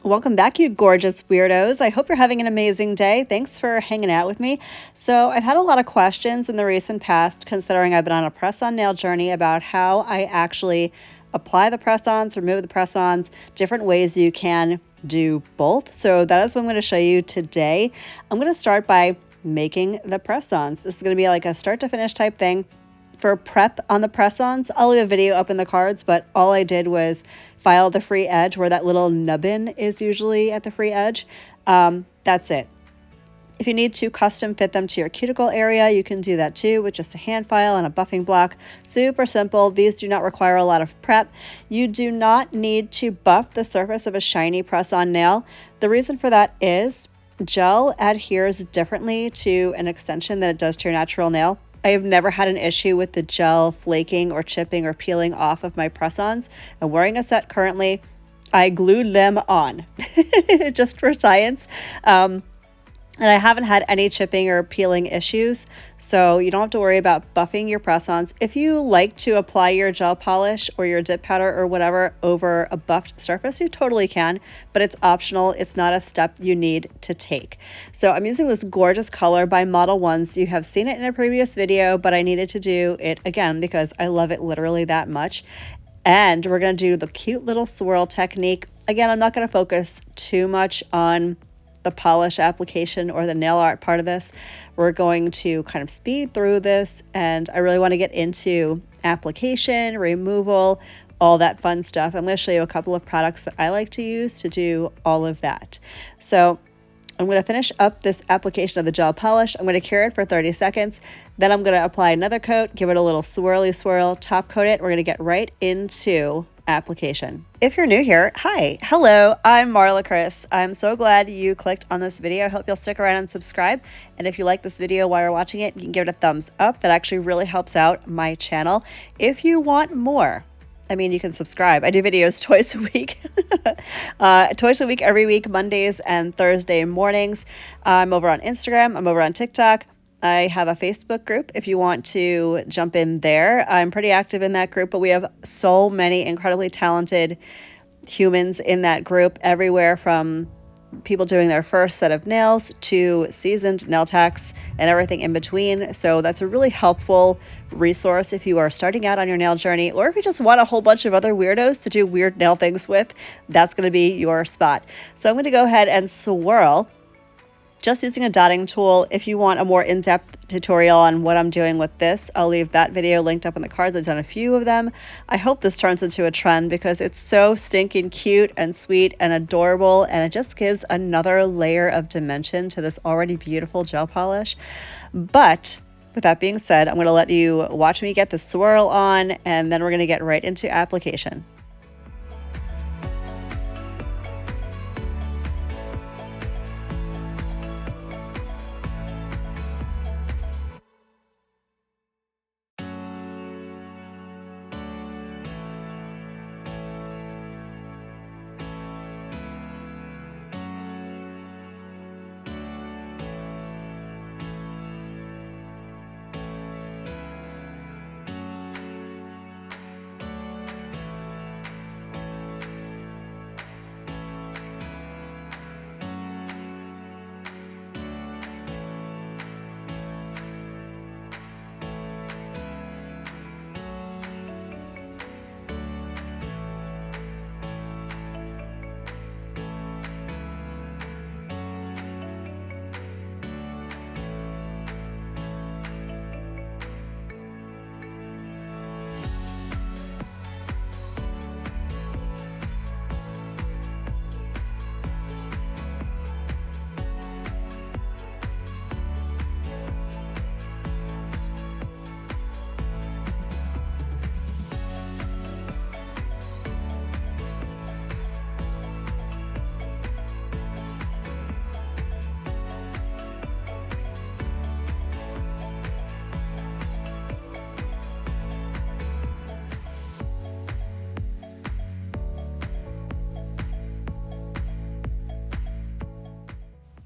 Welcome back, you gorgeous weirdos. I hope you're having an amazing day. Thanks for hanging out with me. So, I've had a lot of questions in the recent past, considering I've been on a press-on nail journey about how I actually apply the press-ons, remove the press-ons, different ways you can do both. So, that is what I'm going to show you today. I'm going to start by making the press-ons. This is going to be like a start to finish type thing. For prep on the press-ons, I'll leave a video up in the cards, but all I did was file the free edge where that little nubbin is usually at the free edge. That's it. If you need to custom fit them to your cuticle area, you can do that too with just a hand file and a buffing block. Super simple. These do not require a lot of prep. You do not need to buff the surface of a shiny press-on nail. The reason for that is gel adheres differently to an extension than it does to your natural nail. I have never had an issue with the gel flaking or chipping or peeling off of my press-ons. I'm wearing a set currently. I glued them on just for science. And I haven't had any chipping or peeling issues, so you don't have to worry about buffing your press-ons. If you like to apply your gel polish or your dip powder or whatever over a buffed surface, you totally can, but it's optional. It's not a step you need to take. So I'm using this gorgeous color by Modelones. You have seen it in a previous video, but I needed to do it again because I love it literally that much. And we're going to do the cute little swirl technique. Again, I'm not going to focus too much on the polish application or the nail art part of this. We're going to kind of speed through this, and I really want to get into application, removal, all that fun stuff. I'm going to show you a couple of products that I like to use to do all of that. So I'm going to finish up this application of the gel polish. I'm going to cure it for 30 seconds. Then I'm going to apply another coat, give it a little swirly swirl, top coat it. We're going to get right into application. If you're new here, hi, hello, I'm Marlakris. I'm so glad you clicked on this video. I hope you'll stick around and subscribe. And if you like this video while you're watching it, you can give it a thumbs up. That actually really helps out my channel. If you want more, you can subscribe. I do videos twice a week, twice a week, every week, Mondays and Thursday mornings. I'm over on Instagram. I'm over on TikTok. I have a Facebook group if you want to jump in there. I'm pretty active in that group, but we have so many incredibly talented humans in that group, everywhere from people doing their first set of nails to seasoned nail techs and everything in between. So that's a really helpful resource if you are starting out on your nail journey, or if you just want a whole bunch of other weirdos to do weird nail things with, that's going to be your spot. So I'm going to go ahead and swirl just using a dotting tool. If you want a more in-depth tutorial on what I'm doing with this, I'll leave that video linked up in the cards. I've done a few of them. I hope this turns into a trend because it's so stinking cute and sweet and adorable, and it just gives another layer of dimension to this already beautiful gel polish. But with that being said, I'm going to let you watch me get the swirl on, and then we're going to get right into application.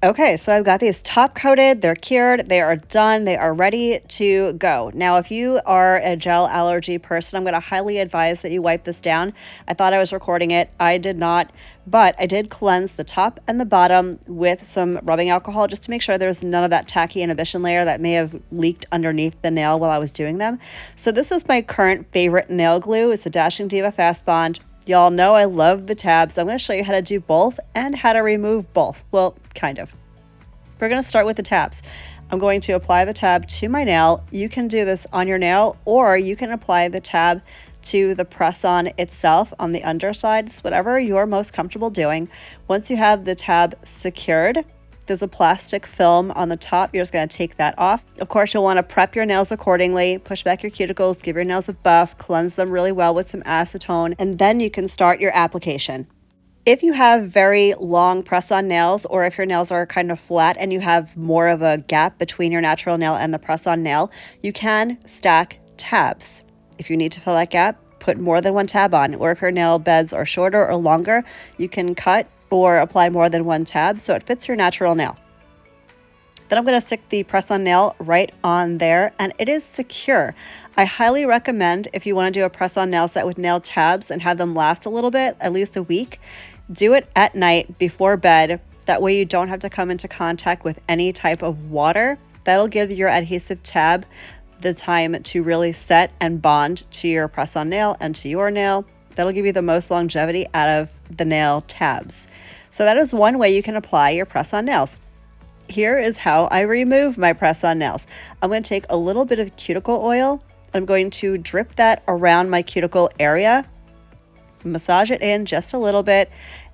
Okay, so I've got these top coated, they're cured, they are done, they are ready to go. Now, if you are a gel allergy person, I'm going to highly advise that you wipe this down. I thought I was recording it, I did not, but I did cleanse the top and the bottom with some rubbing alcohol just to make sure there's none of that tacky inhibition layer that may have leaked underneath the nail while I was doing them. So this is my current favorite nail glue. It's the Dashing Diva Fast Bond. Y'all know I love the tabs. I'm going to show you how to do both and how to remove both. Well, kind of. We're going to start with the tabs. I'm going to apply the tab to my nail. You can do this on your nail, or you can apply the tab to the press-on itself on the underside. It's whatever you're most comfortable doing. Once you have the tab secured, there's a plastic film on the top. You're just going to take that off. Of course, you'll want to prep your nails accordingly. Push back your cuticles, give your nails a buff, cleanse them really well with some acetone, and then you can start your application. If you have very long press-on nails, or if your nails are kind of flat and you have more of a gap between your natural nail and the press-on nail, you can stack tabs. If you need to fill that gap, put more than one tab on. Or if your nail beds are shorter or longer, you can cut or apply more than one tab so it fits your natural nail. Then I'm going to stick the press-on nail right on there, and it is secure. I highly recommend, if you want to do a press-on nail set with nail tabs and have them last a little bit, at least a week, do it at night before bed. That way you don't have to come into contact with any type of water. That'll give your adhesive tab the time to really set and bond to your press-on nail and to your nail. That'll give you the most longevity out of the nail tabs. So that is one way you can apply your press-on nails. Here is how I remove my press-on nails. I'm going to take a little bit of cuticle oil. I'm going to drip that around my cuticle area, massage it in just a little bit,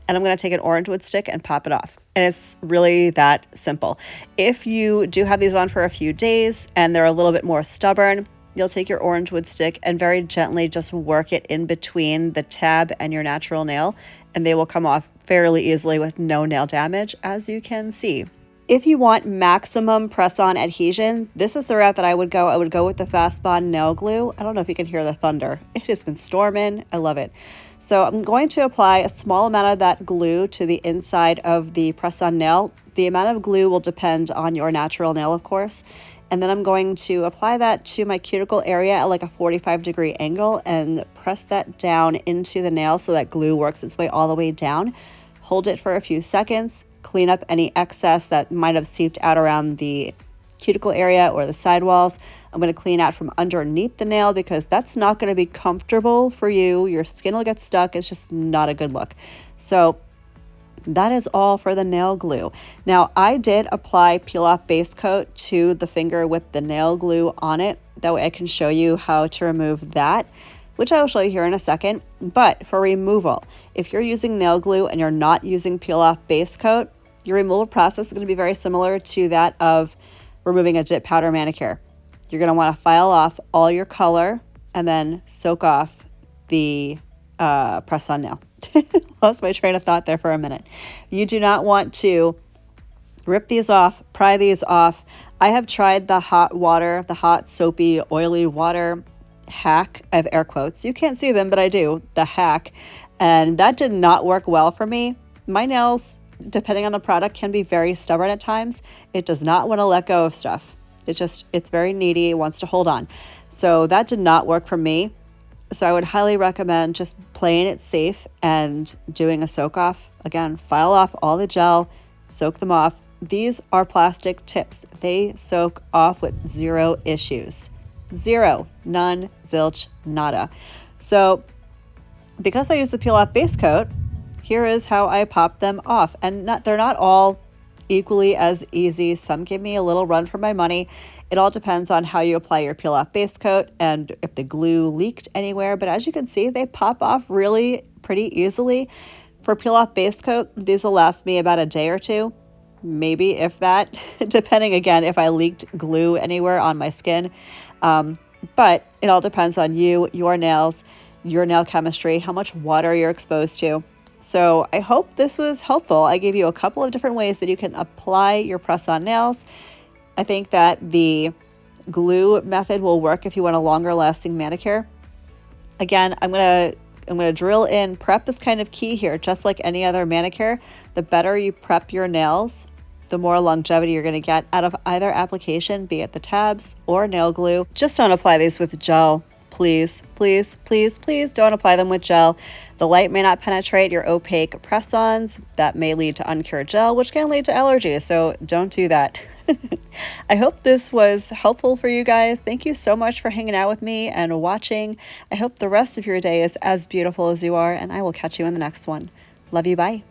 and I'm going to take an orange wood stick and pop it off. And it's really that simple. If you do have these on for a few days and they're a little bit more stubborn, you'll take your orange wood stick and very gently just work it in between the tab and your natural nail, and they will come off fairly easily with no nail damage, as you can see. If you want maximum press-on adhesion, this is the route that I would go. I would go with the Fast Bond nail glue. I don't know if you can hear the thunder. It has been storming. I love it. So I'm going to apply a small amount of that glue to the inside of the press-on nail. The amount of glue will depend on your natural nail, of course. And then I'm going to apply that to my cuticle area at like a 45-degree angle and press that down into the nail so that glue works its way all the way down. Hold it for a few seconds, clean up any excess that might have seeped out around the cuticle area or the sidewalls. I'm going to clean out from underneath the nail because that's not going to be comfortable for you. Your skin will get stuck. It's just not a good look. So that is all for the nail glue. Now, I did apply peel off base coat to the finger with the nail glue on it. That way I can show you how to remove that, which I will show you here in a second. But for removal, if you're using nail glue and you're not using peel off base coat, your removal process is going to be very similar to that of removing a dip powder manicure. You're going to want to file off all your color and then soak off the press-on nail. Lost my train of thought there for a minute. You do not want to rip these off, pry these off. I have tried the hot water, the hot soapy oily water hack. I have air quotes. You can't see them, but I do. The hack. And that did not work well for me. My nails, depending on the product, can be very stubborn at times. It does not want to let go of stuff. It's very needy. It wants to hold on. So that did not work for me. So I would highly recommend just playing it safe and doing a soak off. Again, file off all the gel, soak them off. These are plastic tips. They soak off with zero issues. Zero, none, zilch, nada. So because I use the peel off base coat, here is how I pop them off. And they're not all equally as easy. Some give me a little run for my money. It all depends on how you apply your peel off base coat and if the glue leaked anywhere. But as you can see, they pop off really pretty easily. For peel off base coat, these will last me about a day or two, maybe if that, depending again if I leaked glue anywhere on my skin. But it all depends on you, your nails, your nail chemistry, how much water you're exposed to. So I hope this was helpful. I gave you a couple of different ways that you can apply your press-on nails. I think that the glue method will work if you want a longer lasting manicure. Again, I'm gonna drill in. Prep is kind of key here, just like any other manicure. The better you prep your nails, the more longevity you're going to get out of either application, be it the tabs or nail glue. Just don't apply these with gel. Please, please, please, please don't apply them with gel. The light may not penetrate your opaque press-ons. That may lead to uncured gel, which can lead to allergies, so don't do that. I hope this was helpful for you guys. Thank you so much for hanging out with me and watching. I hope the rest of your day is as beautiful as you are, and I will catch you in the next one. Love you, bye.